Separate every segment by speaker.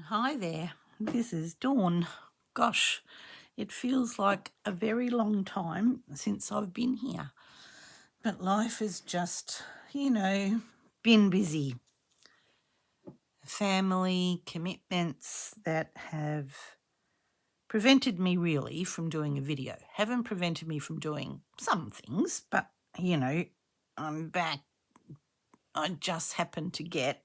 Speaker 1: Hi there, this is Dawn. Gosh, it feels like a very long time since I've been here, but life has just, been busy. Family commitments that have prevented me really from doing a video. Haven't prevented me from doing some things, but, I'm back. I just happened to get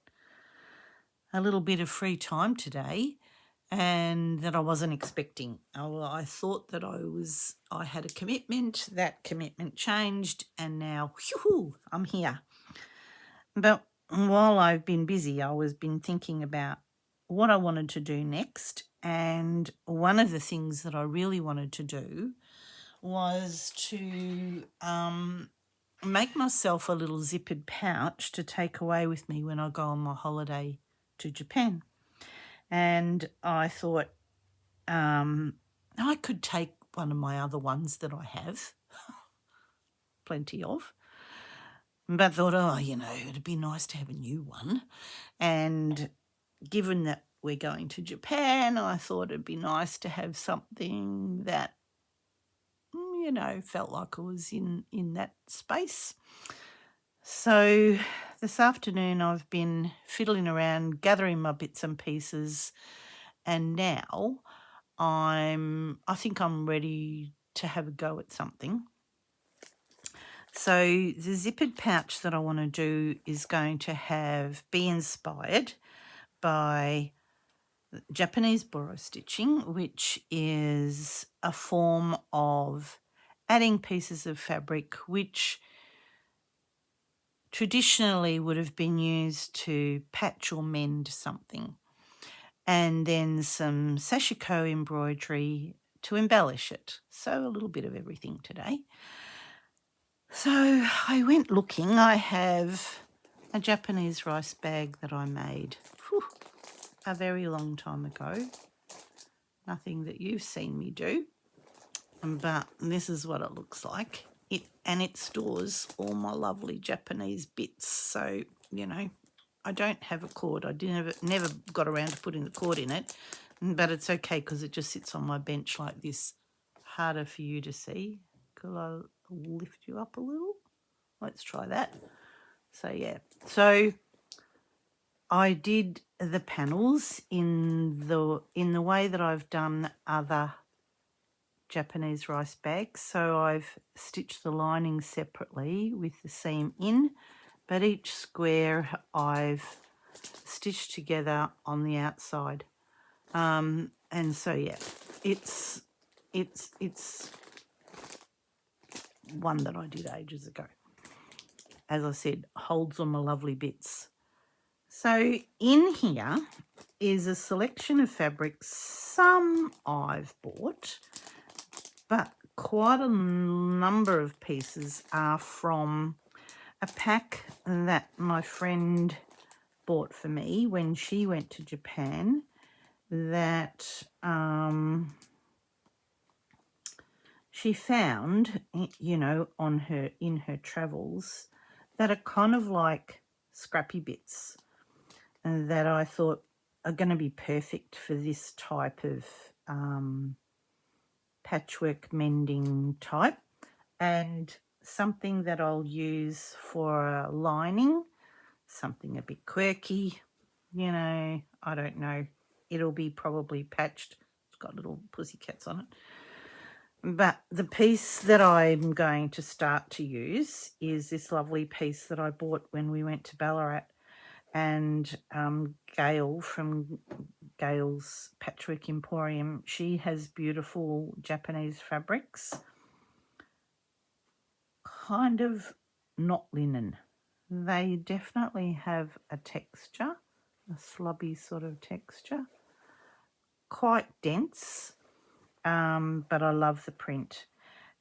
Speaker 1: a little bit of free time today and that I wasn't expecting. I thought that I had a commitment, that commitment changed, and now, whew, I'm here. But while I've been busy, I was been thinking about what I wanted to do next, and one of the things that I really wanted to do was to make myself a little zippered pouch to take away with me when I go on my holiday to Japan. And I thought, I could take one of my other ones that I have, plenty of, but thought, it'd be nice to have a new one. And given that we're going to Japan, I thought it'd be nice to have something that, felt like I was in that space. So this afternoon I've been fiddling around, gathering my bits and pieces, and now I think I'm ready to have a go at something. So the zippered pouch that I want to do is going to be inspired by Japanese boro stitching, which is a form of adding pieces of fabric which traditionally would have been used to patch or mend something, and then some sashiko embroidery to embellish it. So a little bit of everything today. So I went looking. I have a Japanese rice bag that I made a very long time ago. Nothing that you've seen me do, but this is what it looks like. It stores all my lovely Japanese bits. So, I don't have a cord. I never got around to putting the cord in it, but it's okay because it just sits on my bench like this. Harder for you to see. Could I lift you up a little? Let's try that. So yeah, so I did the panels in the way that I've done other Japanese rice bags. So I've stitched the lining separately with the seam in, but each square I've stitched together on the outside. And so yeah, it's one that I did ages ago. As I said, holds all my lovely bits. So in here is a selection of fabrics. Some I've bought, but quite a number of pieces are from a pack that my friend bought for me when she went to Japan, that she found, in her travels, that are kind of like scrappy bits that I thought are going to be perfect for this type of patchwork mending type, and something that I'll use for a lining, something a bit quirky, I don't know. It'll be probably patched. It's got little pussycats on it. But the piece that I'm going to start to use is this lovely piece that I bought when we went to Ballarat. And Gail from Gail's Patchwork Emporium, she has beautiful Japanese fabrics, kind of not linen. They definitely have a texture, a slubby sort of texture, quite dense, but I love the print.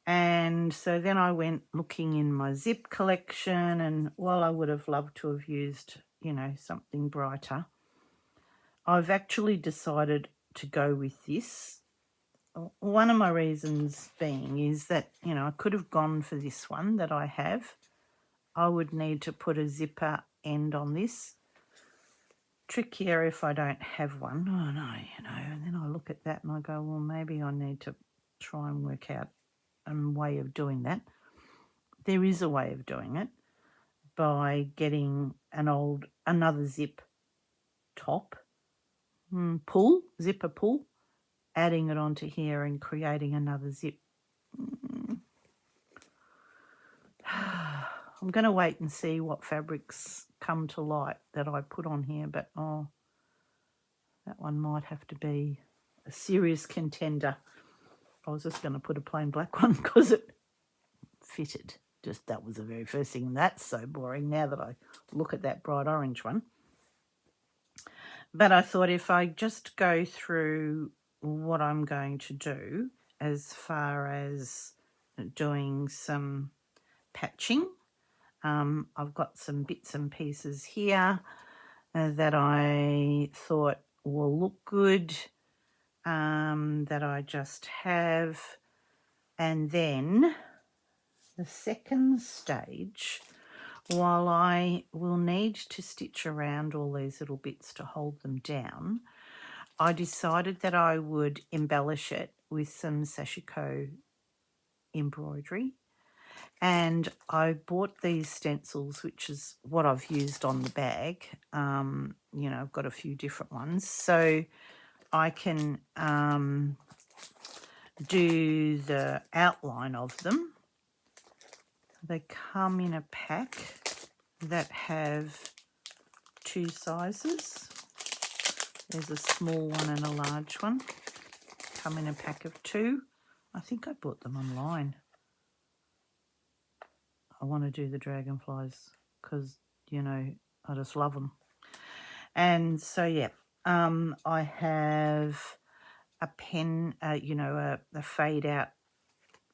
Speaker 1: And so then I went looking in my zip collection, and while I would have loved to have used, something brighter, I've actually decided to go with this. One of my reasons being is that, I could have gone for this one that I have. I would need to put a zipper end on this. trickier if I don't have one. Oh no, and then I look at that and I go, well, maybe I need to try and work out a way of doing that. There is a way of doing it by getting another zip top, zipper pull, adding it onto here and creating another zip. I'm going to wait and see what fabrics come to light that I put on here, but that one might have to be a serious contender. I was just going to put a plain black one because it fitted. Just that was the very first thing. And that's so boring now that I look at that bright orange one. But I thought if I just go through what I'm going to do as far as doing some patching, I've got some bits and pieces here that I thought will look good, that I just have. And then the second stage, while I will need to stitch around all these little bits to hold them down, I decided that I would embellish it with some sashiko embroidery. And I bought these stencils, which is what I've used on the bag. I've got a few different ones. So I can do the outline of them. They come in a pack that have 2 sizes. There's a small one and a large one. Come in a pack of 2. I think I bought them online. I want to do the dragonflies because, I just love them. And so, yeah, I have a pen, a fade out.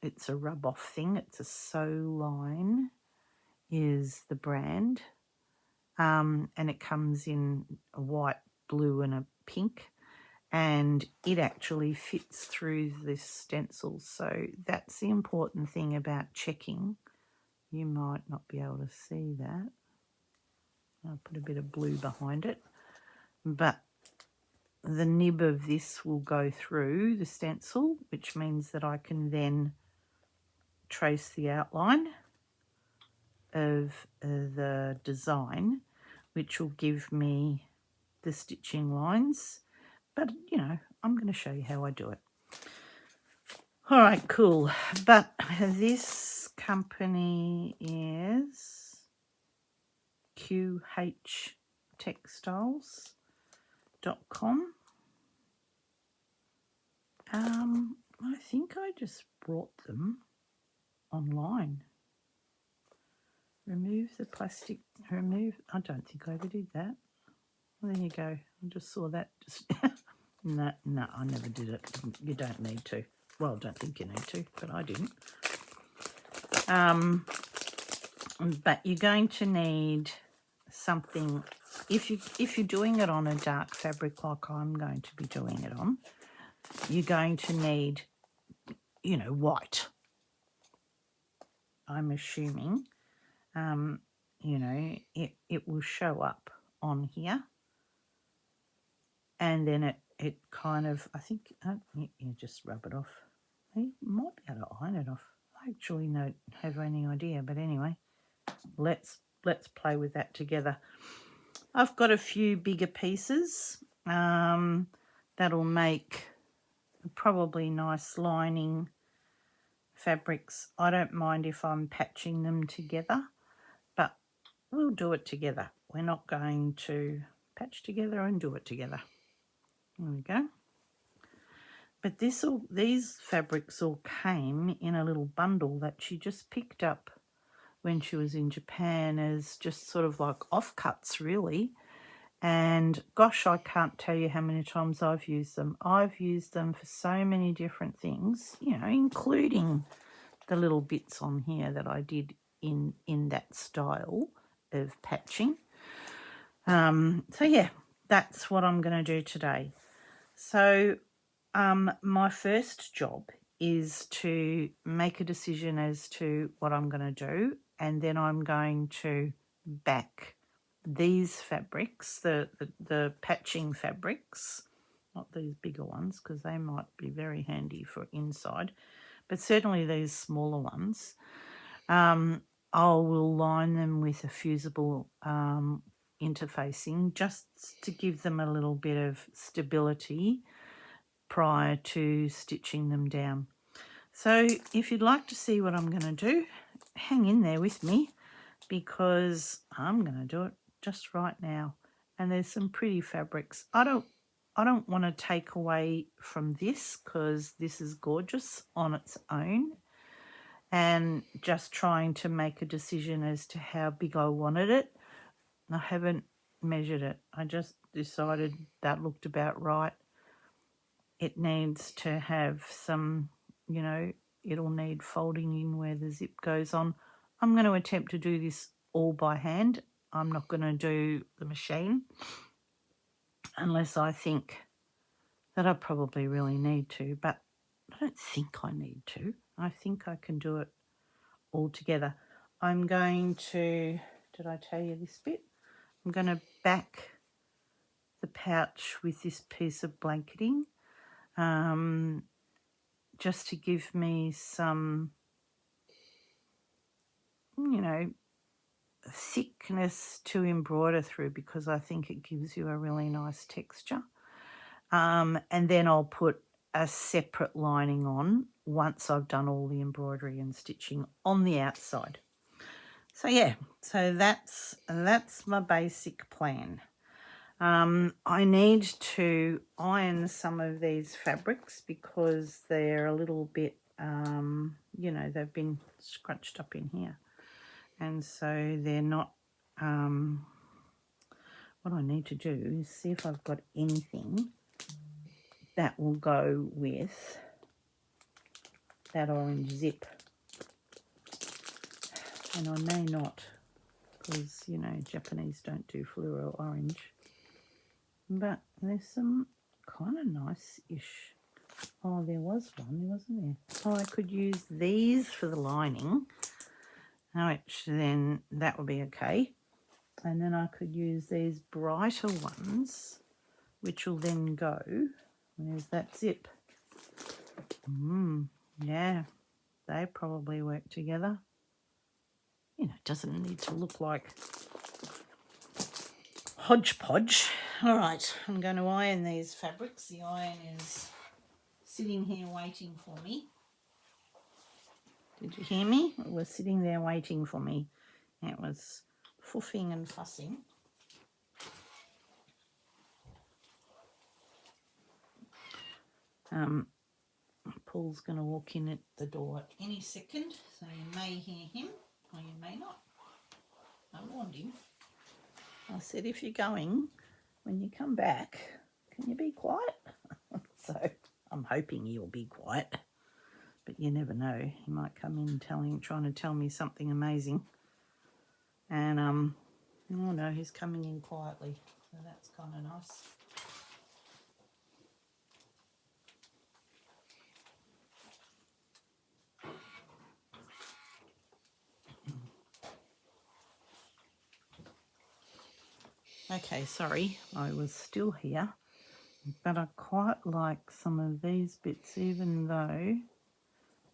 Speaker 1: It's a rub off thing. It's a Sew Line is the brand. And it comes in a white, blue and a pink. And it actually fits through this stencil. So that's the important thing about checking. You might not be able to see that. I'll put a bit of blue behind it. But the nib of this will go through the stencil, which means that I can then trace the outline of the design, which will give me the stitching lines. But, I'm going to show you how I do it. All right, cool. But this company is qhtextiles.com. I think I just brought them online. Remove the plastic. I don't think I ever did that. Well, there you go. I just saw that. No, I never did it. You don't need to. Well, I don't think you need to, but I didn't. But you're going to need something. If you're doing it on a dark fabric like I'm going to be doing it on, you're going to need, white. I'm assuming, it will show up on here. And then it kind of, I think, you just rub it off. You might be able to iron it off. I actually don't have any idea, but anyway, let's play with that together. I've got a few bigger pieces that'll make probably nice lining fabrics. I don't mind if I'm patching them together, but we'll do it together. We're not going to patch together and do it together. There we go. But these fabrics all came in a little bundle that she just picked up when she was in Japan as just sort of like offcuts, really. And gosh, I can't tell you how many times I've used them. I've used them for so many different things, including the little bits on here that I did in that style of patching. So yeah, that's what I'm going to do today. So my first job is to make a decision as to what I'm going to do, and then I'm going to back these fabrics, the patching fabrics, not these bigger ones because they might be very handy for inside, but certainly these smaller ones, I will line them with a fusible interfacing just to give them a little bit of stability prior to stitching them down. So if you'd like to see what I'm going to do, hang in there with me because I'm going to do it just right now. And there's some pretty fabrics. I don't want to take away from this because this is gorgeous on its own, and just trying to make a decision as to how big I wanted it. I haven't measured it. I just decided that looked about right. It needs to have some, you know, it'll need folding in where the zip goes on. I'm going to attempt to do this all by hand. I'm not going to do the machine unless I think that I probably really need to, but I don't think I need to. I think I can do it all together. I'm going to, did I tell you this bit? I'm going to back the pouch with this piece of blanketing just to give me some, you know, thickness to embroider through, because I think it gives you a really nice texture. And then I'll put a separate lining on once I've done all the embroidery and stitching on the outside. So yeah, so that's my basic plan. I need to iron some of these fabrics because they're a little bit, you know, they've been scrunched up in here. And so they're not, what I need to do is see if I've got anything that will go with that orange zip. And I may not, because, you know, Japanese don't do fluoro orange. But there's some kind of nice-ish. Oh, there was one, wasn't there? Oh, I could use these for the lining, which then that would be okay. And then I could use these brighter ones, which will then go. There's that zip. Yeah, they probably work together. You know, it doesn't need to look like hodgepodge. All right, I'm going to iron these fabrics. The iron is sitting here waiting for me. Did you hear me? It was sitting there waiting for me. It was foofing and fussing. Paul's going to walk in at the door at any second, so you may hear him or you may not. I warned him. I said, if you're going, when you come back, can you be quiet? So I'm hoping he'll be quiet, but you never know. He might come in trying to tell me something amazing. And, oh no, he's coming in quietly, so that's kind of nice. Okay, sorry, I was still here, but I quite like some of these bits, even though,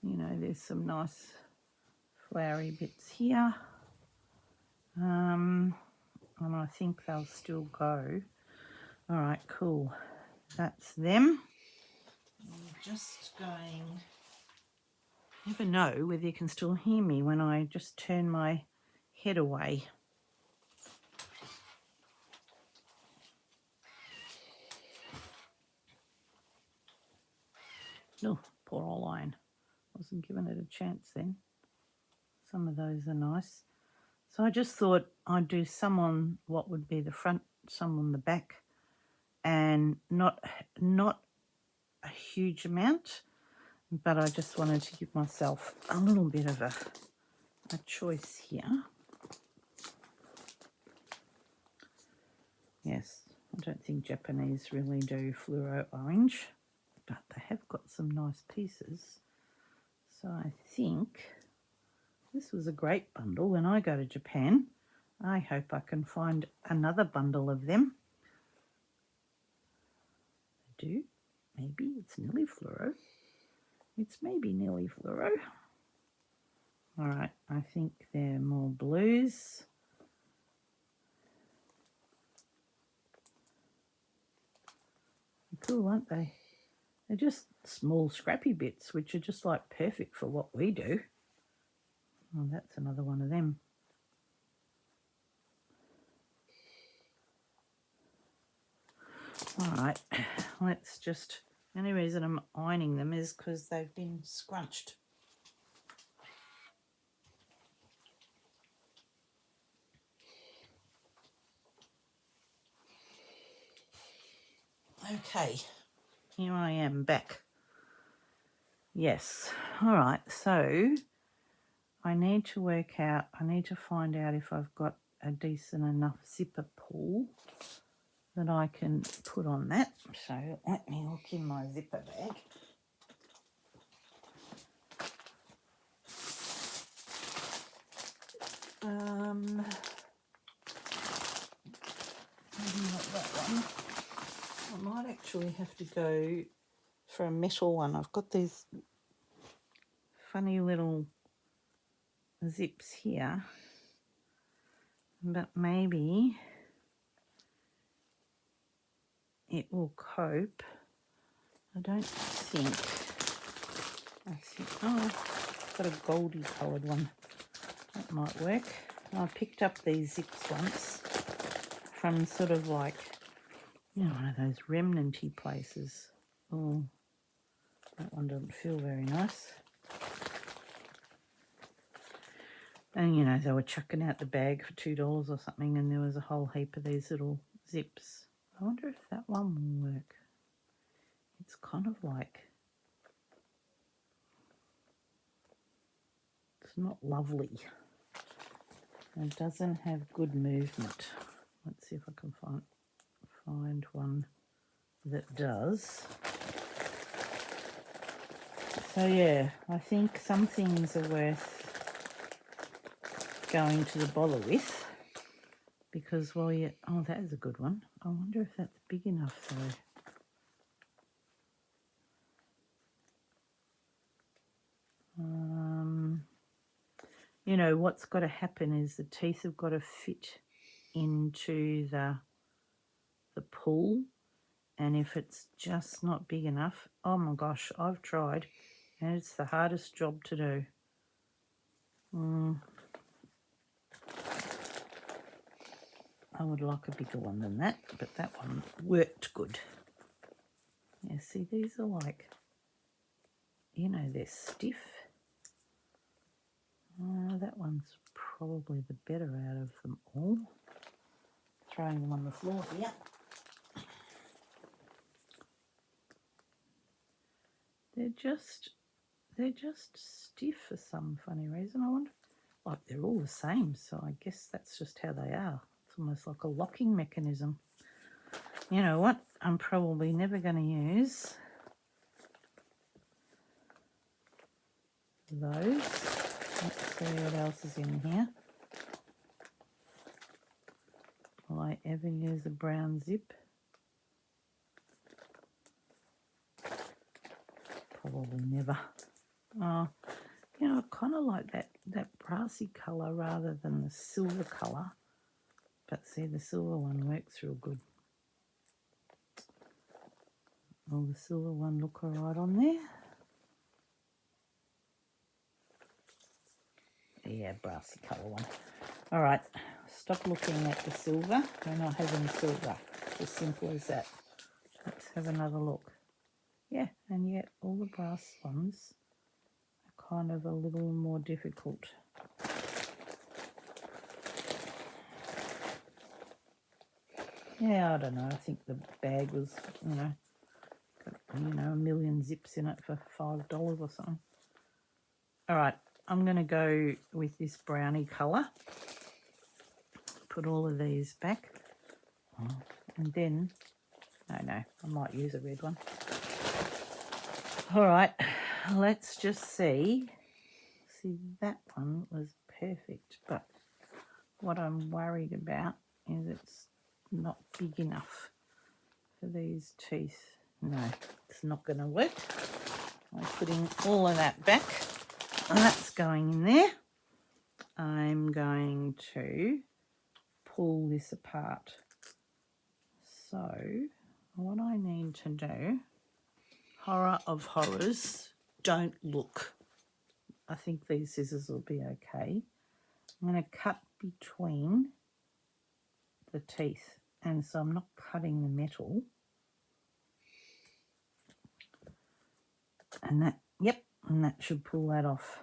Speaker 1: you know, there's some nice flowery bits here. And I think they'll still go. All right, cool. That's them. I'm just going, never know whether you can still hear me when I just turn my head away. Oh, poor old line. Wasn't giving it a chance then. Some of those are nice. So I just thought I'd do some on what would be the front, some on the back, and not a huge amount, but I just wanted to give myself a little bit of a choice here. Yes, I don't think Japanese really do fluoro orange, but they have got some nice pieces. So I think this was a great bundle. When I go to Japan, I hope I can find another bundle of them. I do. Maybe it's nearly fluoro. It's maybe nearly fluoro. All right, I think they're more blues. They're cool, aren't they? They're just small scrappy bits, which are just like perfect for what we do. Oh, that's another one of them. All right, let's just, the only reason I'm ironing them is because they've been scrunched. Okay, here I am back. Yes, all right, so I need to work out, I need to find out if I've got a decent enough zipper pull that I can put on that. So let me look in my zipper bag. Maybe not that one. I might actually have to go for a metal one. I've got these funny little zips here, but maybe it will cope. I don't think. Oh, I've got a goldy coloured one. That might work. I picked up these zips once from sort of like, you know, one of those remnanty places. Oh, that one doesn't feel very nice. And, you know, they were chucking out the bag for $2 or something, and there was a whole heap of these little zips. I wonder if that one will work. It's kind of like, it's not lovely. It doesn't have good movement. Let's see if I can find one that does. So yeah, I think some things are worth going to the bother with, because while you, oh, that is a good one. I wonder if that's big enough though. You know, what's got to happen is the teeth have got to fit into the pull, and if it's just not big enough, oh my gosh, I've tried, and it's the hardest job to do. I would like a bigger one than that, but that one worked good. Yeah, see, these are like, you know, they're stiff. That one's probably the better out of them all. Throwing them on the floor here. They're just stiff for some funny reason. I wonder, like they're all the same, so I guess that's just how they are. It's almost like a locking mechanism. You know what? I'm probably never going to use those. Let's see what else is in here. Will I ever use a brown zip? Probably never. Oh, you know, I kind of like that brassy colour rather than the silver colour. But see, the silver one works real good. Will the silver one look all right on there? Yeah, brassy colour one. All right, stop looking at the silver. We're not having silver. As simple as that. Let's have another look. Yeah, and yet all the brass ones are kind of a little more difficult. Yeah, I don't know. I think the bag was, got, a million zips in it for $5 or something. All right, I'm going to go with this brownie colour. Put all of these back. And then, no, I might use a red one. All right, let's just see. See, that one was perfect, but what I'm worried about is it's not big enough for these teeth. No, it's not going to work. I'm putting all of that back, and that's going in there. I'm going to pull this apart. So what I need to do, horror of horrors, don't look. I think these scissors will be okay. I'm going to cut between the teeth, and so I'm not cutting the metal. And that, yep, and that should pull that off.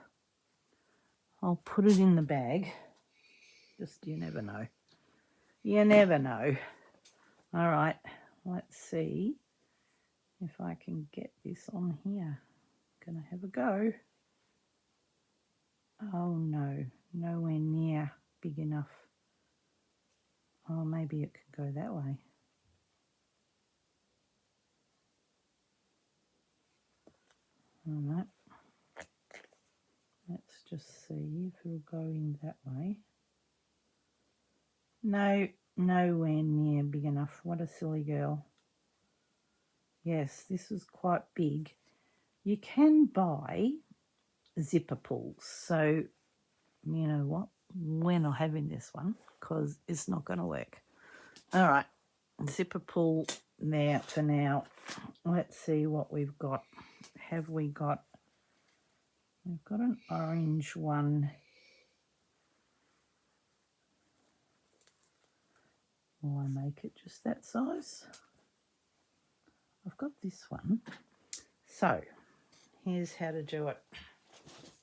Speaker 1: I'll put it in the bag. Just, you never know. You never know. All right, let's see if I can get this on here. Gonna have a go. Oh no, nowhere near big enough. Oh, maybe it could go that way. All right. Let's just see if it'll go in that way. No, nowhere near big enough. What a silly girl. Yes, this was quite big. You can buy zipper pulls. So, you know what? We're not having this one because it's not going to work. All right, zipper pull there for now. Let's see what we've got. Have we got... We've got an orange one. Will I make it just that size? I've got this one. So, here's how to do it.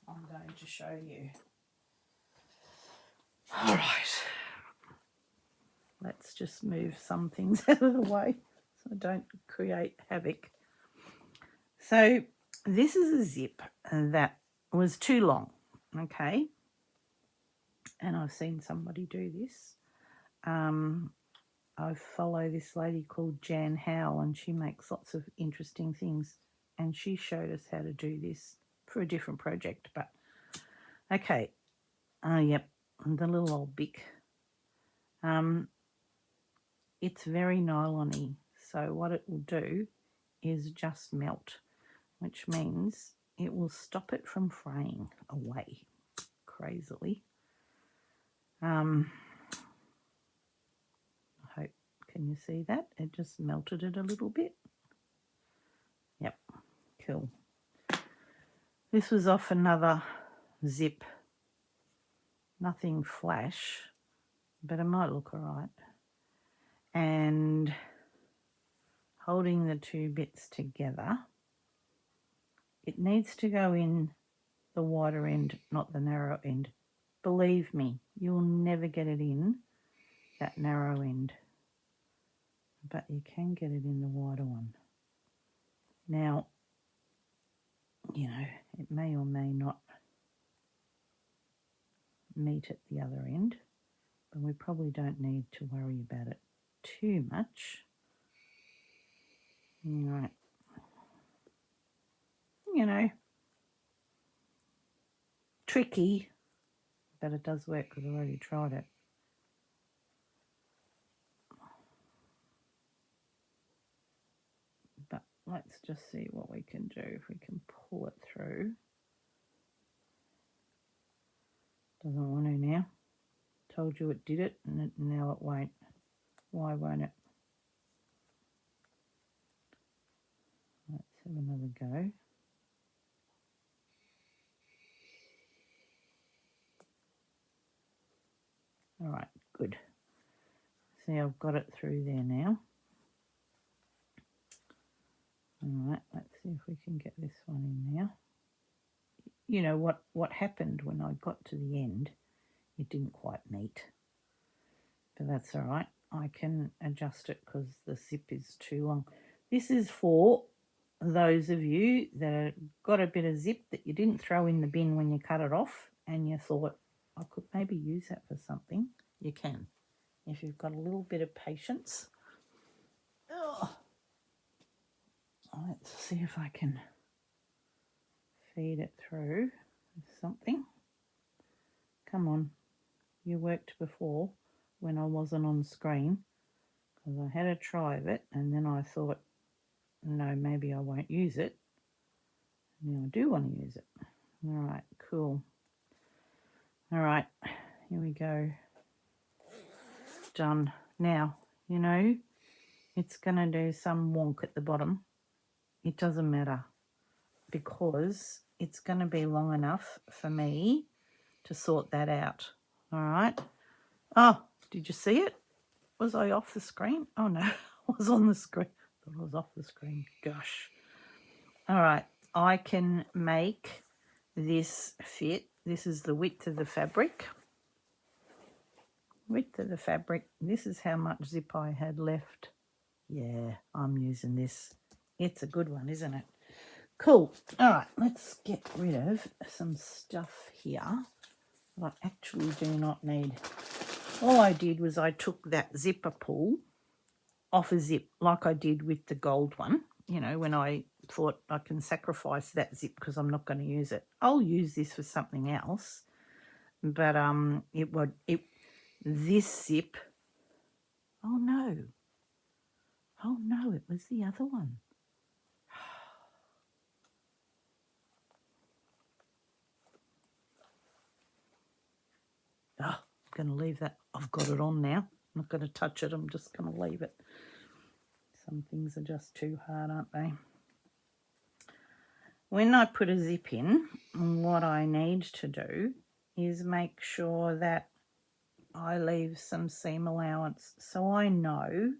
Speaker 1: I'm going to show you. All right. Let's just move some things out of the way so I don't create havoc. So, this is a zip that was too long, okay? And I've seen somebody do this. I follow this lady called Jan Howell, and she makes lots of interesting things. And she showed us how to do this for a different project. But, okay. Yep, the little old Bic. It's very nylon-y. So what it will do is just melt, which means it will stop it from fraying away crazily. I hope, can you see that? It just melted it a little bit. Yep, cool. This was off another zip. Nothing flash, but it might look all right. And holding the two bits together, it needs to go in the wider end, not the narrow end. Believe me, you'll never get it in that narrow end, but you can get it in the wider one. Now, you know, it may or may not meet at the other end, but we probably don't need to worry about it too much. All right. You know, tricky, but it does work because I've already tried it. But let's just see what we can do, if we can pull it through. Doesn't want to now. Told you it did it, and now it won't. Why won't it? Let's have another go. All right, good. See, I've got it through there now. All right, let's see if we can get this one in now. You know what happened when I got to the end, it didn't quite meet. But that's all right. I can adjust it because the zip is too long. This is for those of you that got a bit of zip that you didn't throw in the bin when you cut it off and you thought, I could maybe use that for something. You can, if you've got a little bit of patience. Oh. Let's see if I can feed it through with something. Come on. you worked before when I wasn't on screen, because I had a try of it and then I thought, no, maybe I won't use it. Now I do want to use it. All right, cool. All right, here we go. Done. Now, you know, it's going to do some wonk at the bottom. It doesn't matter, because it's going to be long enough for me to sort that out. All right. Oh, did you see it? Was I off the screen? Oh, no, I was on the screen. I thought I was off the screen. Gosh. All right. I can make this fit. This is the width of the fabric. Width of the fabric. This is how much zip I had left. Yeah, I'm using this. It's a good one, isn't it? Cool. All right, let's get rid of some stuff here that I actually do not need. All I did was I took that zipper pull off a zip like I did with the gold one, you know, when I thought I can sacrifice that zip because I'm not going to use it. I'll use this for something else, but this zip, oh no, it was the other one. Oh, I'm going to leave that. I've got it on now. I'm not going to touch it. I'm just going to leave it. Some things are just too hard, aren't they? When I put a zip in, what I need to do is make sure that I leave some seam allowance, so I know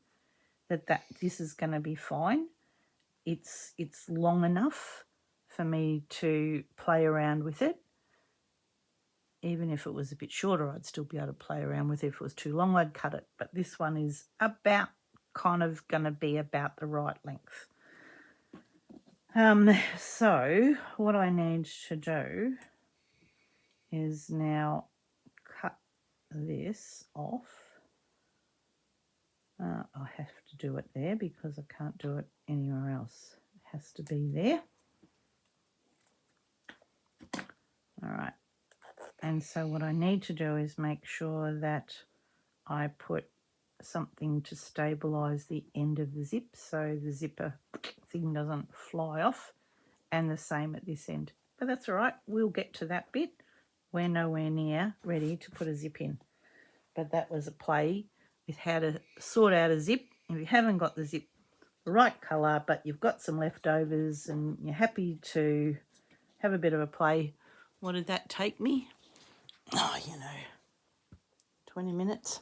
Speaker 1: that this is going to be fine. It's long enough for me to play around with it. Even if it was a bit shorter, I'd still be able to play around with it. If it was too long, I'd cut it. But this one is about kind of going to be about the right length. So what I need to do is now cut this off. I have to do it there because I can't do it anywhere else. It has to be there. All right. And so what I need to do is make sure that I put something to stabilize the end of the zip so the zipper thing doesn't fly off, and the same at this end. But that's all right. We'll get to that bit. We're nowhere near ready to put a zip in. But that was a play with how to sort out a zip. If you haven't got the zip the right colour, but you've got some leftovers and you're happy to have a bit of a play. What did that take me? Oh, 20 minutes.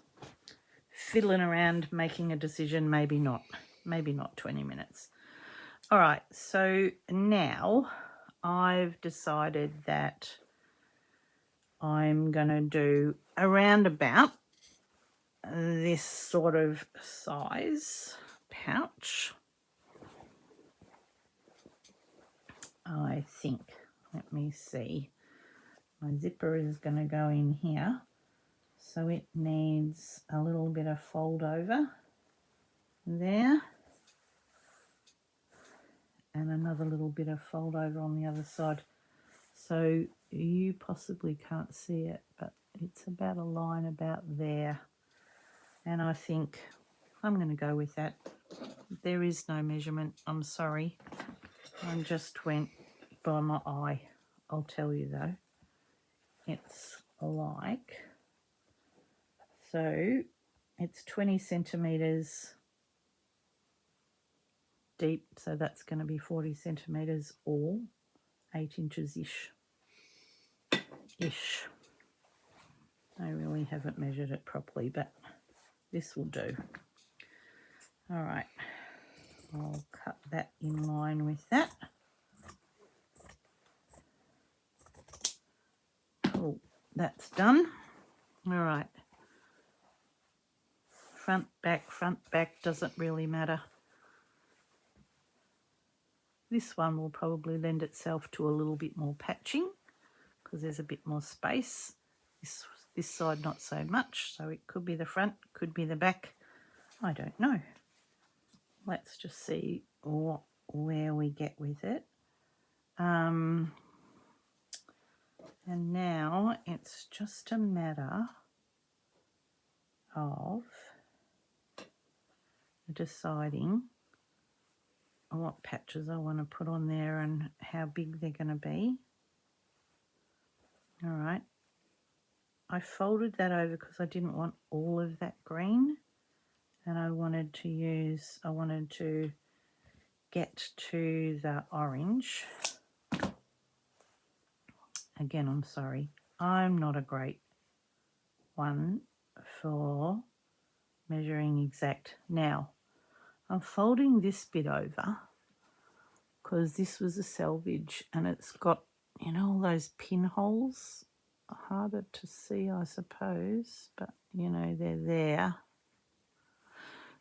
Speaker 1: Fiddling around, making a decision, maybe not 20 minutes. All right, so now I've decided that I'm going to do around about this sort of size pouch, I think. Let me see. My zipper is going to go in here, so it needs a little bit of fold over there and another little bit of fold over on the other side. So you possibly can't see it, but it's about a line about there. And I think I'm going to go with that. There is no measurement. I'm sorry. I just went by my eye. I'll tell you though. It's like, so it's 20 centimetres deep. So that's going to be 40 centimetres or 8 inches-ish. I really haven't measured it properly, but this will do. All right, I'll cut that in line with that. Cool, that's done. All right, front, back, doesn't really matter. This one will probably lend itself to a little bit more patching because there's a bit more space. This side not so much, so it could be the front, could be the back. I don't know. Let's just see where we get with it. And now it's just a matter of deciding what patches I want to put on there and how big they're going to be. All right. I folded that over because I didn't want all of that green, and I wanted to get to the orange. Again, I'm sorry, I'm not a great one for measuring exact. Now, I'm folding this bit over because this was a selvage and it's got, you know, all those pinholes. Harder to see, I suppose, but, you know, they're there.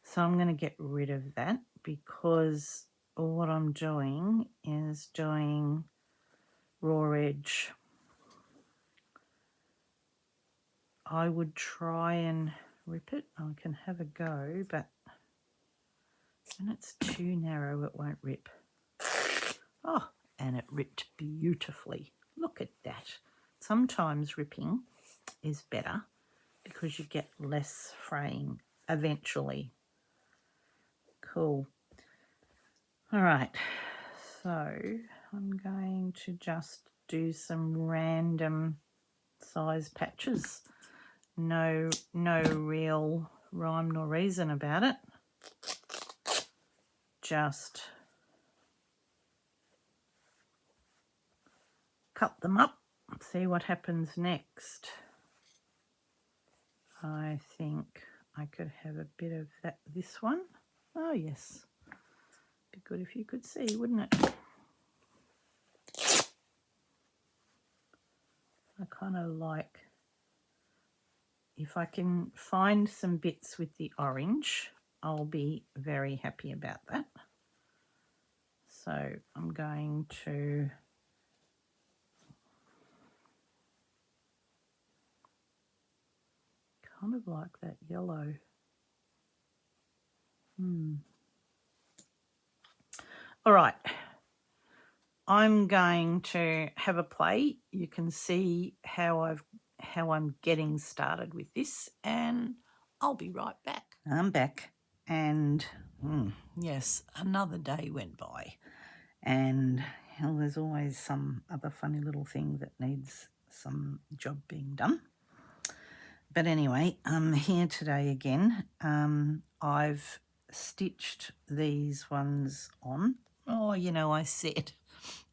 Speaker 1: So I'm going to get rid of that because what I'm doing is doing raw edge. I would try and rip it. I can have a go, but when it's too narrow, it won't rip. Oh, and it ripped beautifully. Look at that. Sometimes ripping is better because you get less fraying eventually. Cool. All right, so I'm going to just do some random size patches. No real rhyme nor reason about it. Just cut them up, see what happens next. I think I could have a bit of this one. Oh yes, be good if you could see, wouldn't it? I kind of like, if I can find some bits with the orange, I'll be very happy about that. So I'm going to kind of like that yellow. All right, I'm going to have a play. You can see how I'm getting started with this, and I'll be right back. I'm back, and yes, another day went by, and there's always some other funny little thing that needs some job being done. But anyway, I'm here today again. I've stitched these ones on. Oh, you know, I said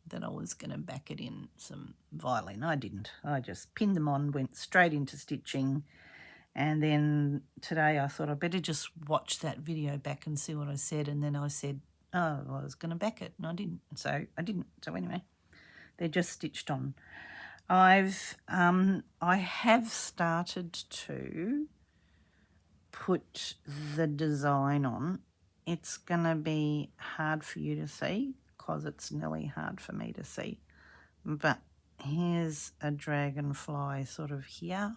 Speaker 1: that I was going to back it in some violin. I didn't. I just pinned them on, went straight into stitching. And then today I thought I better just watch that video back and see what I said. And then I said, oh, I was going to back it, and I didn't. So I didn't. So anyway, they're just stitched on. I have started to put the design on. It's going to be hard for you to see because it's nearly hard for me to see. But here's a dragonfly sort of here,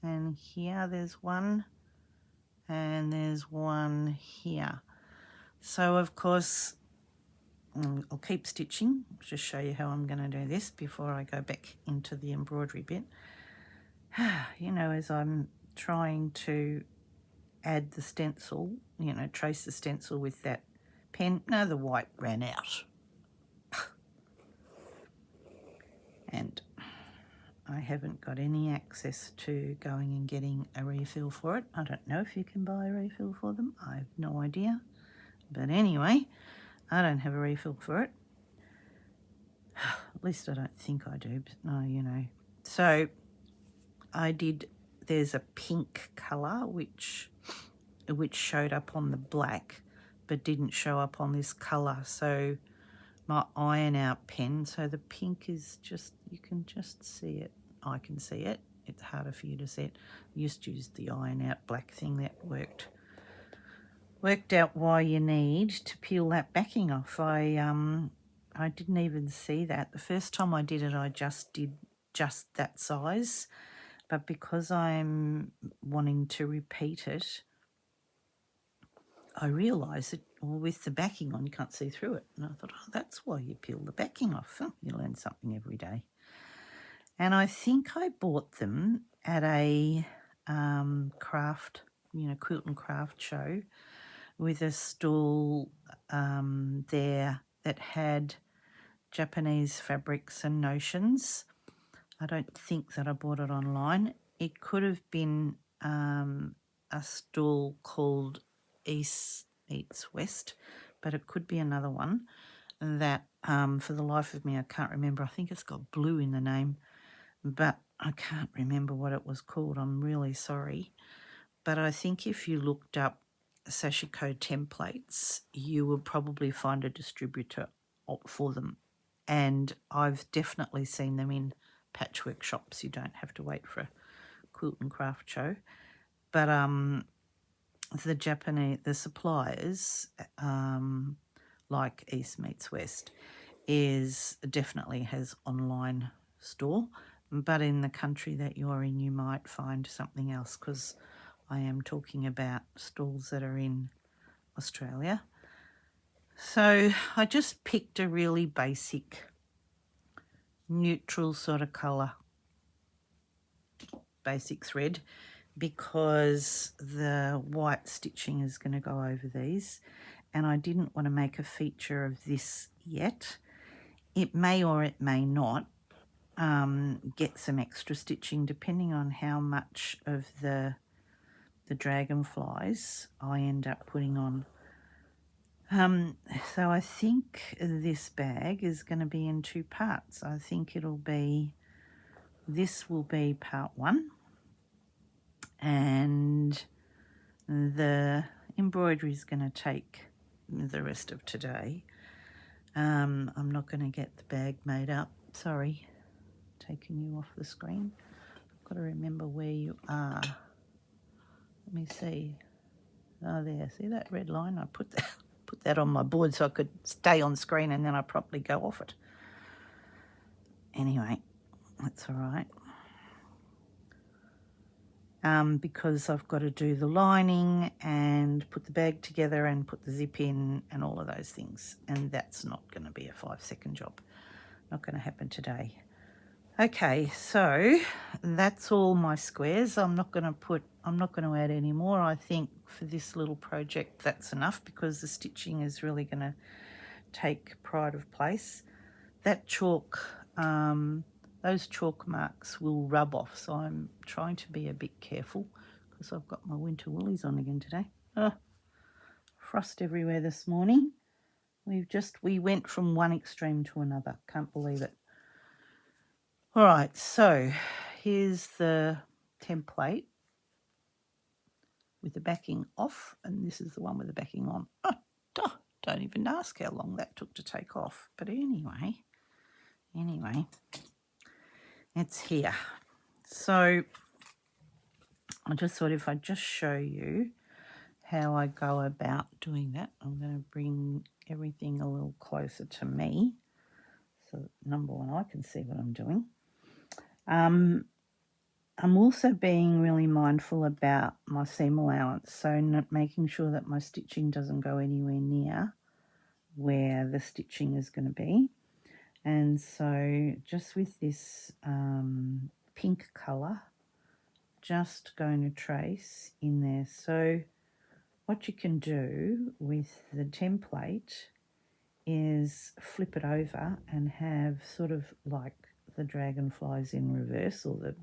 Speaker 1: and here there's one, and there's one here. So of course, I'll keep stitching, just show you how I'm going to do this before I go back into the embroidery bit. You know, as I'm trying to add the stencil, you know, trace the stencil with that pen. No, the white ran out. And I haven't got any access to going and getting a refill for it. I don't know if you can buy a refill for them. I have no idea. But anyway, I don't have a refill for it. At least I don't think I do, but no, you know. So there's a pink colour which showed up on the black but didn't show up on this colour. So my iron out pen, so the pink is just, you can just see it. I can see it. It's harder for you to see it. I used to use the iron out black thing that worked out why you need to peel that backing off. I didn't even see that. The first time I did it, I just did just that size. But because I'm wanting to repeat it, I realised that with the backing on, you can't see through it. And I thought, oh, that's why you peel the backing off. Oh, you learn something every day. And I think I bought them at a craft, quilt and craft show with a stall there that had Japanese fabrics and notions. I don't think that I bought it online. It could have been a stall called East Meets West, but it could be another one that for the life of me I can't remember. I think it's got blue in the name, but I can't remember what it was called. I'm really sorry. But I think if you looked up sashiko templates, you would probably find a distributor for them. And I've definitely seen them in patchwork shops. You don't have to wait for a quilt and craft show. But the suppliers, like East Meets West, definitely has online store. But in the country that you're in, you might find something else, because I am talking about stalls that are in Australia. So I just picked a really basic neutral sort of colour, basic thread, because the white stitching is going to go over these, and I didn't want to make a feature of this yet. It may or it may not get some extra stitching depending on how much of the dragonflies I end up putting on. So I think this bag is going to be in two parts. I think this will be part 1, and the embroidery is going to take the rest of today. I'm not going to get the bag made up. Sorry, taking you off the screen. I've got to remember where you are. Let me see. Oh, there. See that red line? I put that on my board so I could stay on screen, and then I properly go off it. Anyway, that's all right. Because I've got to do the lining and put the bag together and put the zip in and all of those things, and that's not going to be a 5-second job. Not going to happen today. Okay, so that's all my squares. I'm not going to add any more. I think for this little project that's enough, because the stitching is really going to take pride of place. That chalk, those chalk marks will rub off, so I'm trying to be a bit careful because I've got my winter woolies on again today. Oh, frost everywhere this morning. We went from one extreme to another. Can't believe it. All right, so here's the template with the backing off, and this is the one with the backing on. Oh, don't even ask how long that took to take off. But anyway, it's here. So I just thought if I just show you how I go about doing that, I'm going to bring everything a little closer to me so number one, I can see what I'm doing. I'm also being really mindful about my seam allowance, so not making sure that my stitching doesn't go anywhere near where the stitching is going to be. And so just with this pink colour, just going to trace in there. So what you can do with the template is flip it over and have sort of like the dragonflies in reverse, or the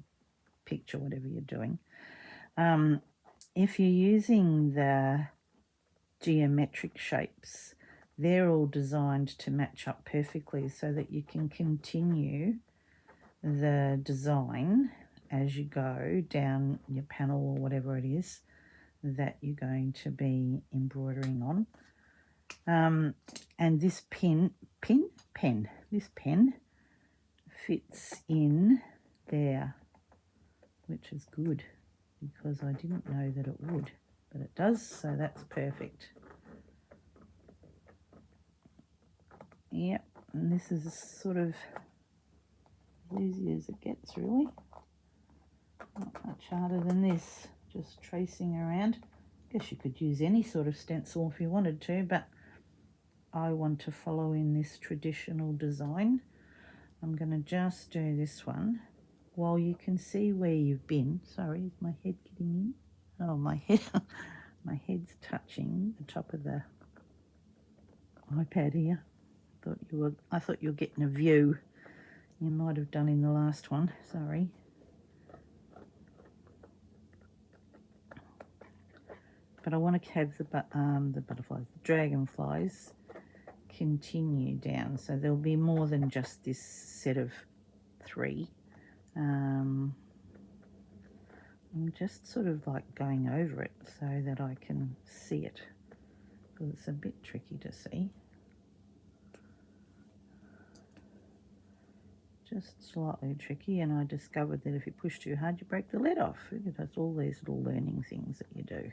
Speaker 1: picture, whatever you're doing. If you're using the geometric shapes, they're all designed to match up perfectly so that you can continue the design as you go down your panel or whatever it is that you're going to be embroidering on. And this pen fits in there, which is good because I didn't know that it would, but it does, so that's perfect. Yep, and this is sort of as easy as it gets, really. Not much harder than this, just tracing around. I guess you could use any sort of stencil if you wanted to, but I want to follow in this traditional design. I'm going to just do this one while you can see where you've been. Sorry, is my head getting in? Oh, my head, my head's touching the top of the iPad here. I thought you were getting a view. You might have done in the last one. Sorry. But I want to have the butterflies, the dragonflies, continue down. So there'll be more than just this set of 3. I'm just sort of like going over it so that I can see it, because it's a bit tricky to see. Just slightly tricky, and I discovered that if you push too hard, you break the lead off. It has all these little learning things that you do.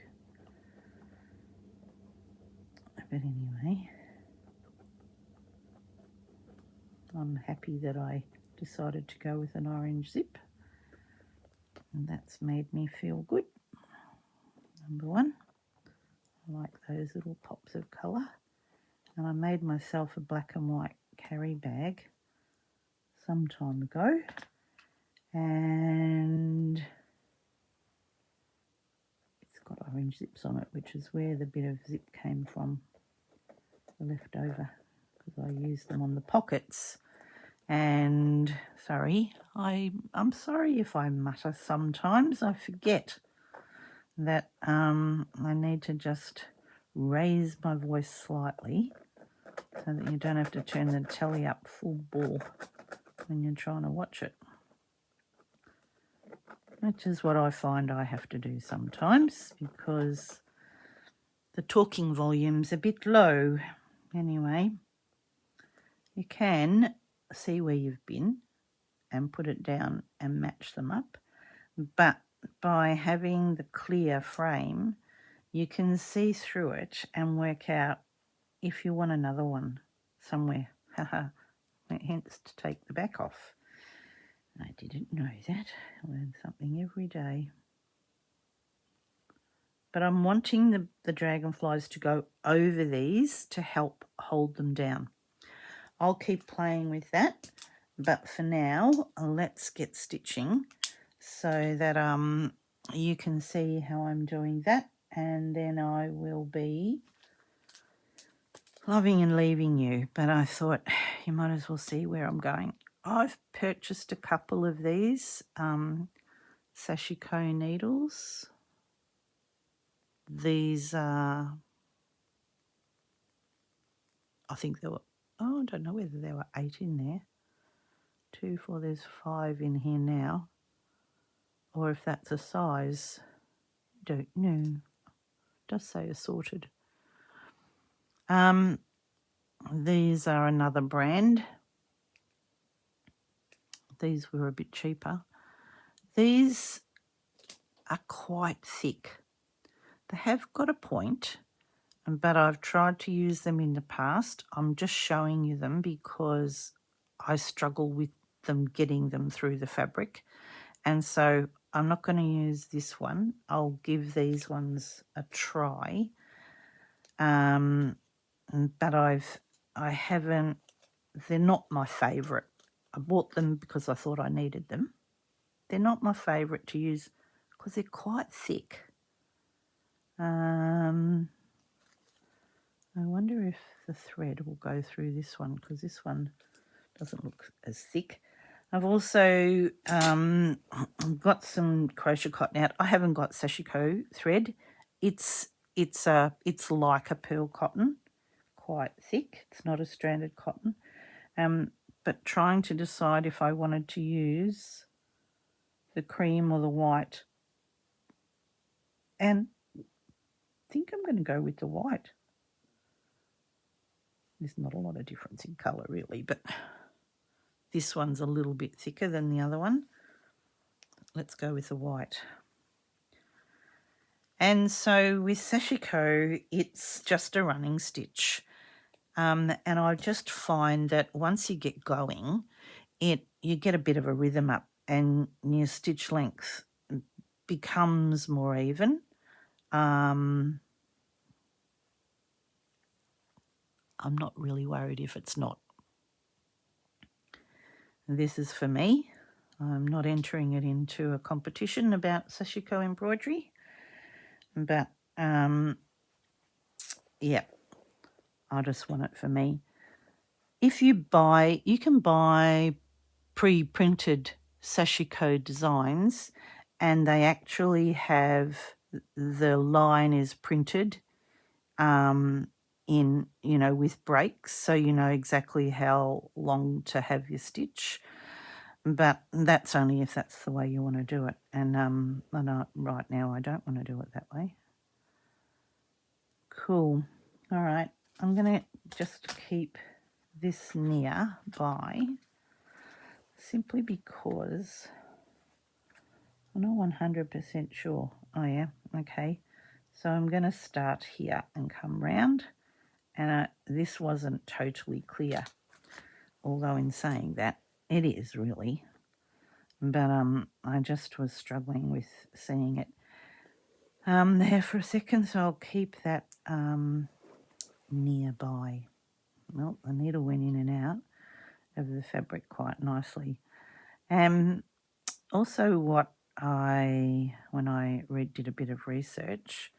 Speaker 1: But anyway, I'm happy that I decided to go with an orange zip, and that's made me feel good. Number 1, I like those little pops of colour. And I made myself a black and white carry bag some time ago, and it's got orange zips on it, which is where the bit of zip came from, the leftover, because I used them on the pockets. And sorry, I'm sorry if I mutter sometimes. I forget that I need to just raise my voice slightly so that you don't have to turn the telly up full bore when you're trying to watch it, which is what I find I have to do sometimes because the talking volume's a bit low. Anyway, you can see where you've been and put it down and match them up, but by having the clear frame, you can see through it and work out if you want another one somewhere. Hence to take the back off. I didn't know that. I learn something every day. But I'm wanting the dragonflies to go over these to help hold them down. I'll keep playing with that, but for now, let's get stitching so that you can see how I'm doing that, and then I will be loving and leaving you. But I thought you might as well see where I'm going. I've purchased a couple of these sashiko needles. These are, I think there were, I don't know whether there were 8 in there. 2, 4, there's 5 in here now. Or if that's a size, don't know. It does say assorted. These are another brand. These were a bit cheaper. These are quite thick. They have got a point, but I've tried to use them in the past. I'm just showing you them because I struggle with them getting them through the fabric. And so I'm not going to use this one. I'll give these ones a try. But I haven't, they're not my favourite. I bought them because I thought I needed them. They're not my favourite to use because they're quite thick. I wonder if the thread will go through this one because this one doesn't look as thick. I've also got some crochet cotton out. I haven't got sashiko thread. It's like a pearl cotton, quite thick. It's not a stranded cotton. But trying to decide if I wanted to use the cream or the white, and I think I'm going to go with the white. There's not a lot of difference in colour really, but this one's a little bit thicker than the other one. Let's go with the white. And so with sashiko, it's just a running stitch. And I just find that once you get going, you get a bit of a rhythm up and your stitch length becomes more even. I'm not really worried if it's not. This is for me. I'm not entering it into a competition about sashiko embroidery, but yeah, I just want it for me. If you can buy pre-printed sashiko designs, and they actually have the line is printed in, with breaks, so you know exactly how long to have your stitch. But that's only if that's the way you want to do it. And right now I don't want to do it that way. Cool. All right. I'm going to just keep this nearby simply because I'm not 100% sure. Oh, yeah. Okay. So I'm going to start here and come round. And this wasn't totally clear, although in saying that, it is really. But I just was struggling with seeing it there for a second, so I'll keep that nearby. Well, the needle went in and out of the fabric quite nicely. Also, when I did a bit of research,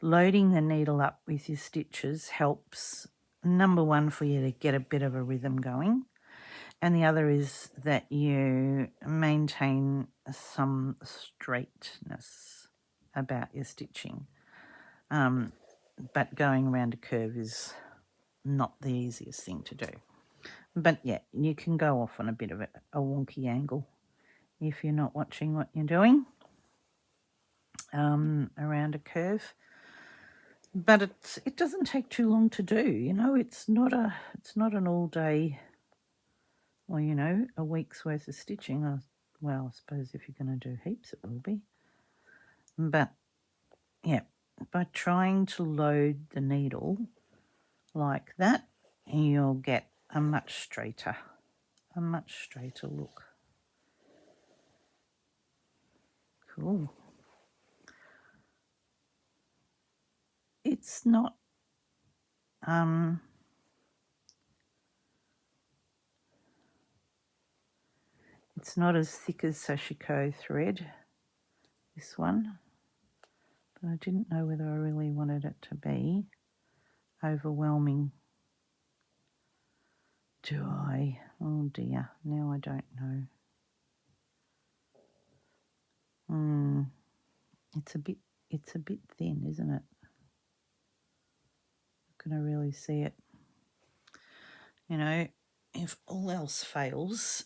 Speaker 1: loading the needle up with your stitches helps, number one, for you to get a bit of a rhythm going, and the other is that you maintain some straightness about your stitching. But going around a curve is not the easiest thing to do. But yeah, you can go off on a bit of a wonky angle if you're not watching what you're doing around a curve. But it doesn't take too long to do. It's not an all day or a week's worth of stitching. Well, I suppose if you're going to do heaps, it will be. But yeah, by trying to load the needle like that, you'll get a much straighter look. Cool. It's not it's not as thick as sashiko thread, this one, but I didn't know whether I really wanted it to be overwhelming. Do I? Oh dear, now I don't know. It's a bit thin, isn't it? Can I really see it? If all else fails,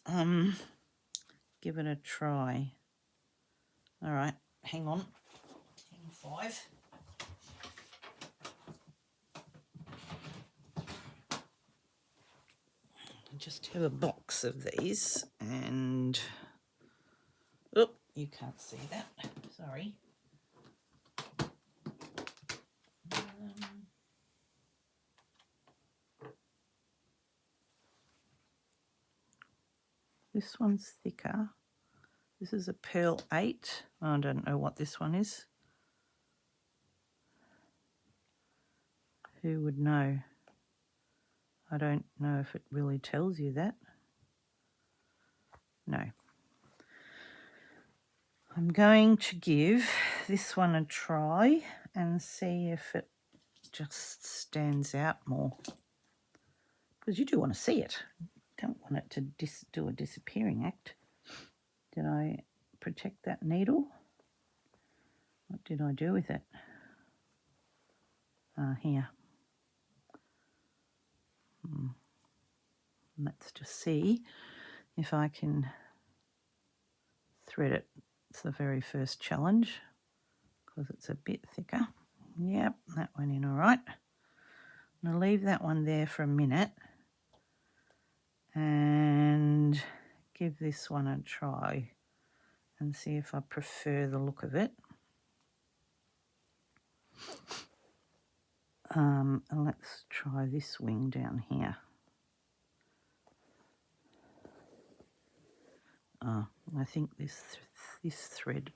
Speaker 1: give it a try. All right, hang on. 5. I just have a box of these, and oh, you can't see that. Sorry. This one's thicker. This is a Pearl 8. I don't know what this one is. Who would know? I don't know if it really tells you that. No. I'm going to give this one a try and see if it just stands out more. Because you do want to see it. You don't want it to do a disappearing act. Did I protect that needle? What did I do with it? Here. Let's just see if I can thread it. It's the very first challenge because it's a bit thicker. Yep, that went in all right. I'm going to leave that one there for a minute and give this one a try and see if I prefer the look of it. And let's try this wing down here. I think this thread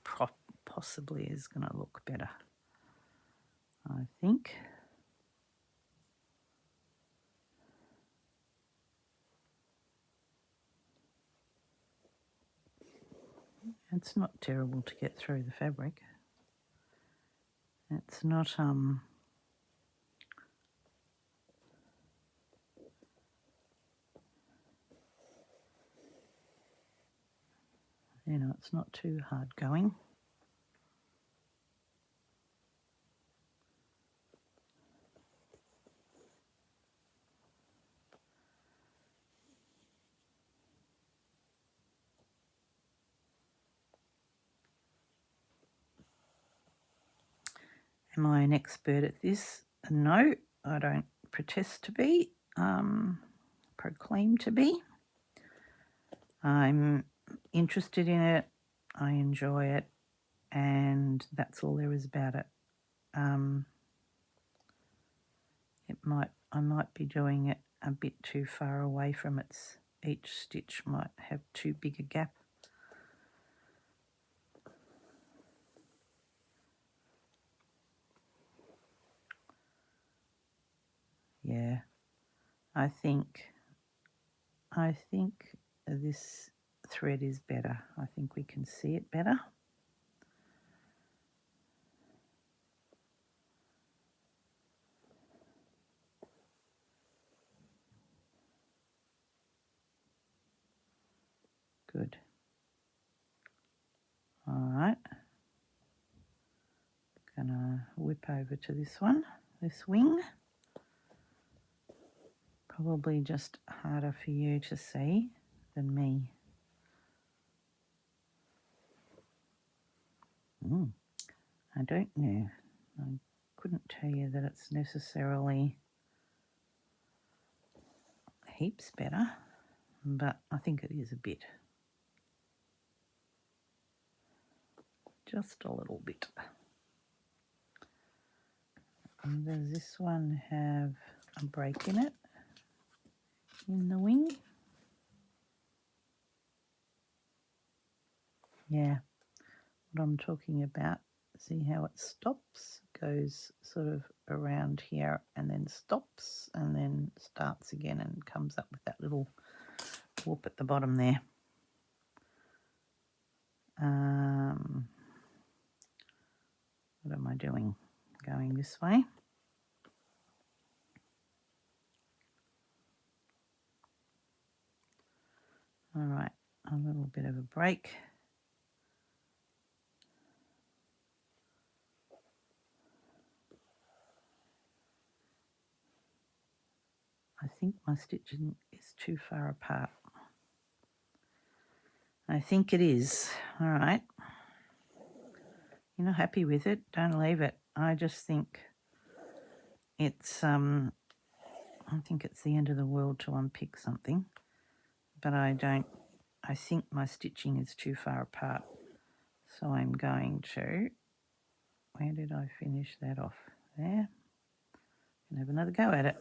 Speaker 1: possibly is going to look better. I think. It's not terrible to get through the fabric. It's not you know, it's not too hard going. Am I an expert at this? No, I don't protest to be, proclaim to be. I'm interested in it, I enjoy it, and that's all there is about it. I might be doing it a bit too far away from its, each stitch might have too big a gap. Yeah, I think this thread is better. I think we can see it better. Good. All right. Gonna whip over to this one, this wing. Probably just harder for you to see than me. I don't know. I couldn't tell you that it's necessarily heaps better, but I think it is a bit. Just a little bit. And does this one have a break in it, in the wing? Yeah, what I'm talking about. See how it stops, goes sort of around here and then stops and then starts again and comes up with that little whoop at the bottom there. What am I doing? Going this way. All right, a little bit of a break. I think my stitching is too far apart. I think it is. All right. You're not happy with it? Don't leave it. I just think it's I think it's the end of the world to unpick something, but I think my stitching is too far apart. So I'm going to, where did I finish that off? There. Can have another go at it.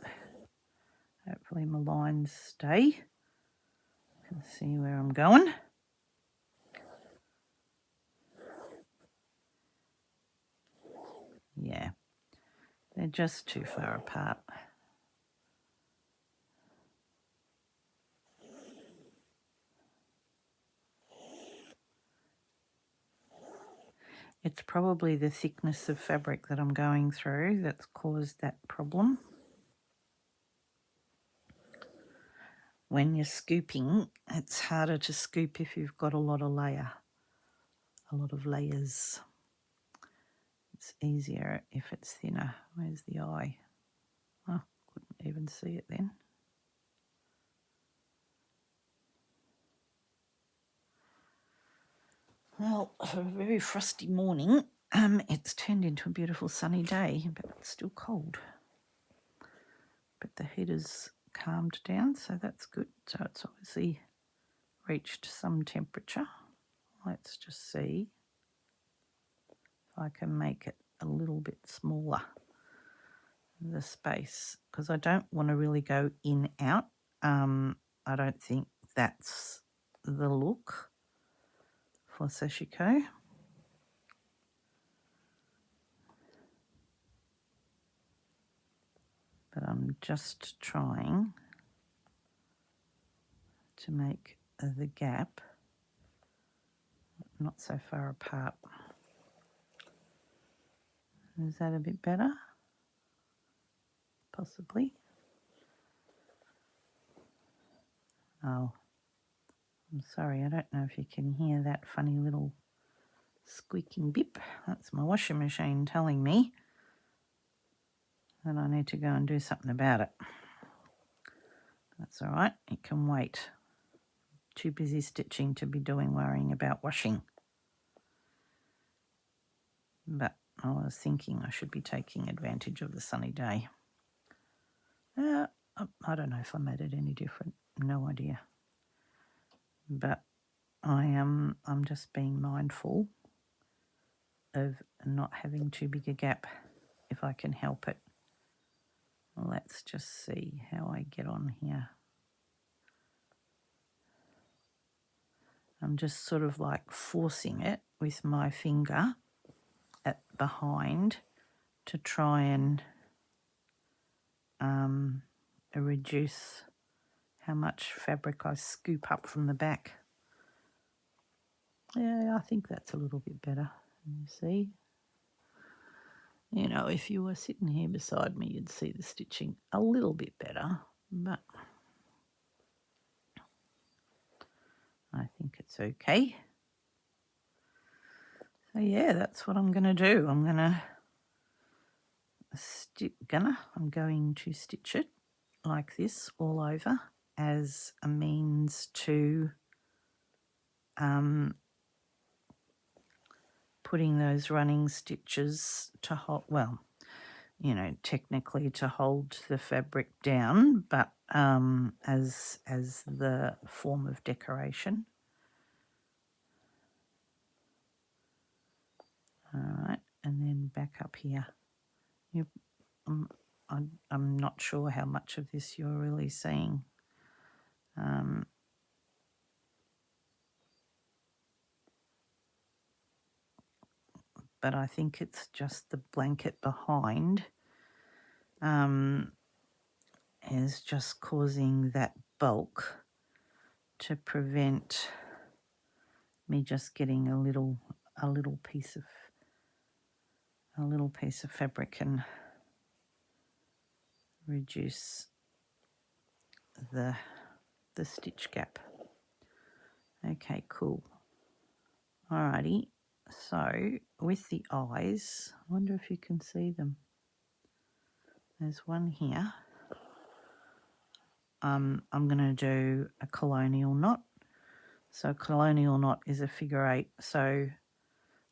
Speaker 1: Hopefully my lines stay. You can see where I'm going. Yeah, they're just too far apart. It's probably the thickness of fabric that I'm going through that's caused that problem. When you're scooping, it's harder to scoop if you've got a lot of layers. It's easier if it's thinner. Where's the eye? Oh, couldn't even see it then. Well, for a very frosty morning, it's turned into a beautiful sunny day, but it's still cold. But the heat has calmed down, so that's good. So it's obviously reached some temperature. Let's just see if I can make it a little bit smaller, the space, because I don't want to really go in out. I don't think that's the look for sashiko. But I'm just trying to make the gap not so far apart. Is that a bit better? Possibly. Oh, I'm sorry, I don't know if you can hear that funny little squeaking beep. That's my washing machine telling me that I need to go and do something about it. That's all right, it can wait. Too busy stitching to be worrying about washing. But I was thinking I should be taking advantage of the sunny day. I don't know if I made it any different. No idea. But I'm just being mindful of not having too big a gap if I can help it. Let's just see how I get on here. I'm just sort of like forcing it with my finger at behind to try and reduce how much fabric I scoop up from the back. Yeah, I think that's a little bit better. You see? You know, if you were sitting here beside me, you'd see the stitching a little bit better, but I think it's okay. So yeah, that's what I'm going to do. I'm going to stitch it like this all over as a means to putting those running stitches to hold, well, you know, technically to hold the fabric down, but as the form of decoration. All right, and then back up here. I'm not sure how much of this you're really seeing. But I think it's just the blanket behind is just causing that bulk to prevent me just getting a little piece of fabric and reduce the stitch gap. Okay, cool. Alrighty, so with the eyes, I wonder if you can see them. There's one here. I'm going to do a colonial knot. So a colonial knot is a figure 8. So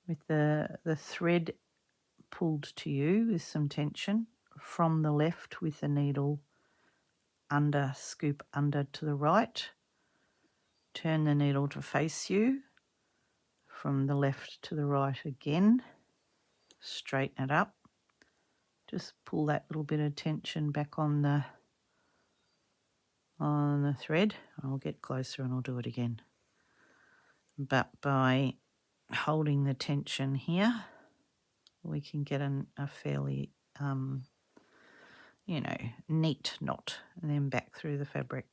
Speaker 1: with the thread pulled to you with some tension from the left with the needle under, scoop under to the right, turn the needle to face you, from the left to the right again, straighten it up, just pull that little bit of tension back on the thread. I'll get closer and I'll do it again. But by holding the tension here, we can get a fairly, you know, neat knot and then back through the fabric.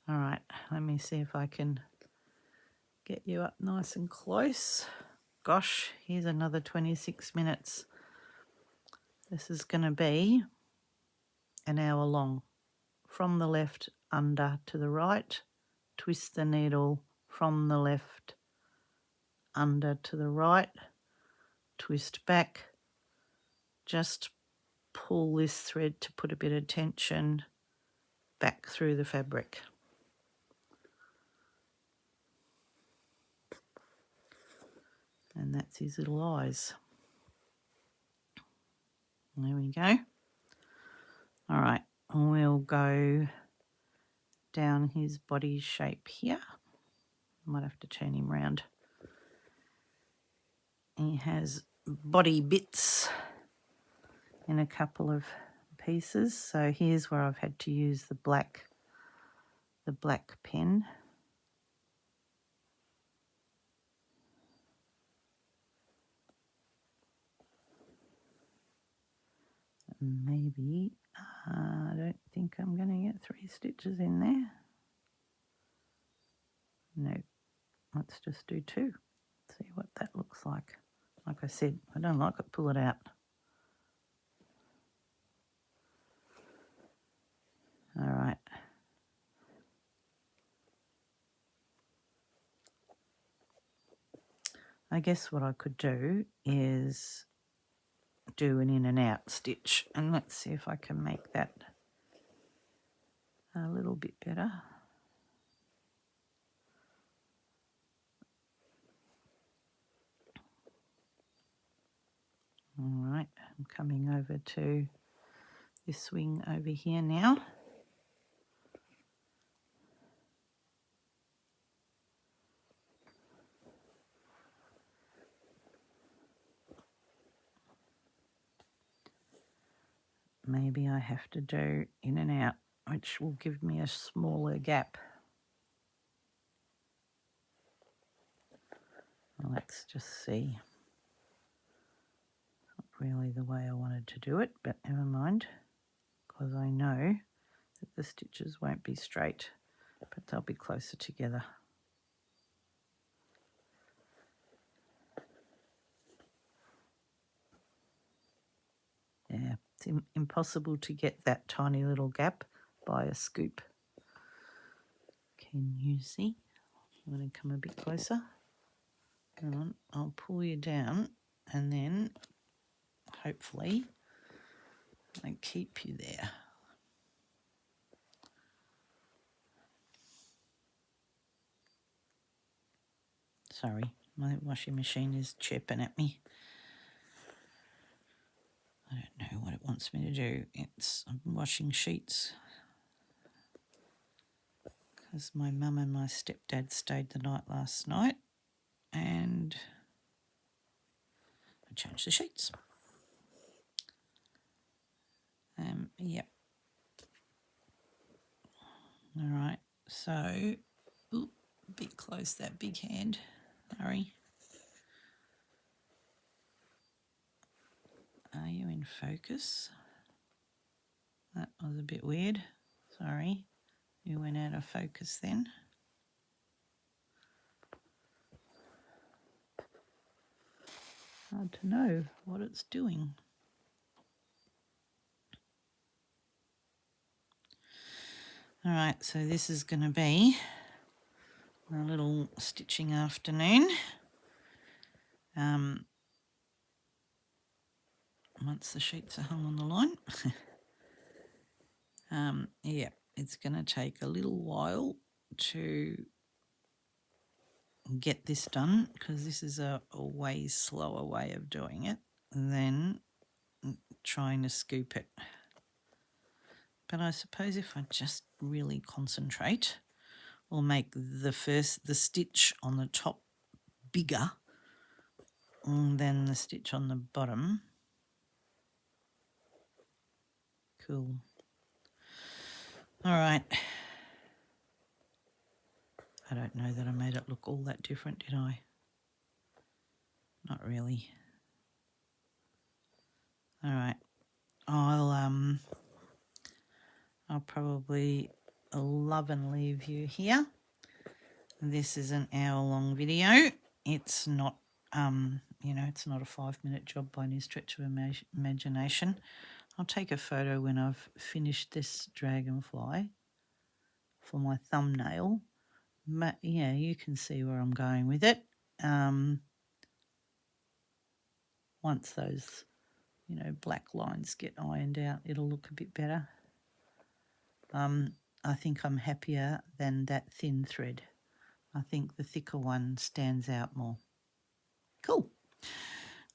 Speaker 1: All right, let me see if I can get you up nice and close. Gosh, here's another 26 minutes. This is going to be an hour long. From the left under to the right, twist the needle from the left under to the right, twist back, just pull this thread to put a bit of tension back through the fabric. And that's his little eyes. There we go. All right, we'll go down his body shape here. I might have to turn him round. He has body bits in a couple of pieces. So here's where I've had to use the black pen. Maybe, I don't think I'm going to get 3 stitches in there. No, let's just do 2. See what that looks like. Like I said, I don't like it, pull it out. All right. I guess what I could do is do an in and out stitch, and let's see if I can make that a little bit better. All right, I'm coming over to this wing over here now. Maybe I have to do in and out, which will give me a smaller gap. Well, let's just see. Not really the way I wanted to do it, but never mind, because I know that the stitches won't be straight, but they'll be closer together. Yeah, it's impossible to get that tiny little gap by a scoop. Can you see? I'm going to come a bit closer. Hang on, I'll pull you down and then hopefully I keep you there. Sorry, my washing machine is chirping at me. I don't know what it wants me to do. I'm washing sheets because my mum and my stepdad stayed the night last night and I changed the sheets. Yep. All right, so, a bit close, that big hand. Sorry. Are you in focus? That was a bit weird. Sorry. You went out of focus then. Hard to know what it's doing. All right, so this is going to be a little stitching afternoon. Once the sheets are hung on the line. Yeah, it's going to take a little while to get this done because this is a way slower way of doing it than trying to scoop it. But I suppose if I just really concentrate, we'll make the stitch on the top bigger than the stitch on the bottom. Cool. All right. I don't know that I made it look all that different, did I? Not really. All right. I'll probably love and leave you here. This is an hour-long video. It's not, it's not a 5-minute job by any stretch of imagination. I'll take a photo when I've finished this dragonfly for my thumbnail. But yeah, you can see where I'm going with it. Once those, black lines get ironed out, it'll look a bit better. I think I'm happier than that thin thread. I think the thicker one stands out more. Cool.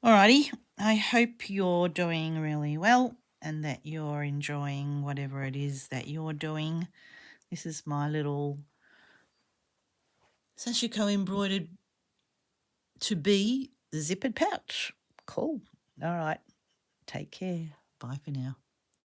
Speaker 1: Alrighty, I hope you're doing really well and that you're enjoying whatever it is that you're doing. This is my little sashiko embroidered to be zippered pouch. Cool. All right. Take care. Bye for now.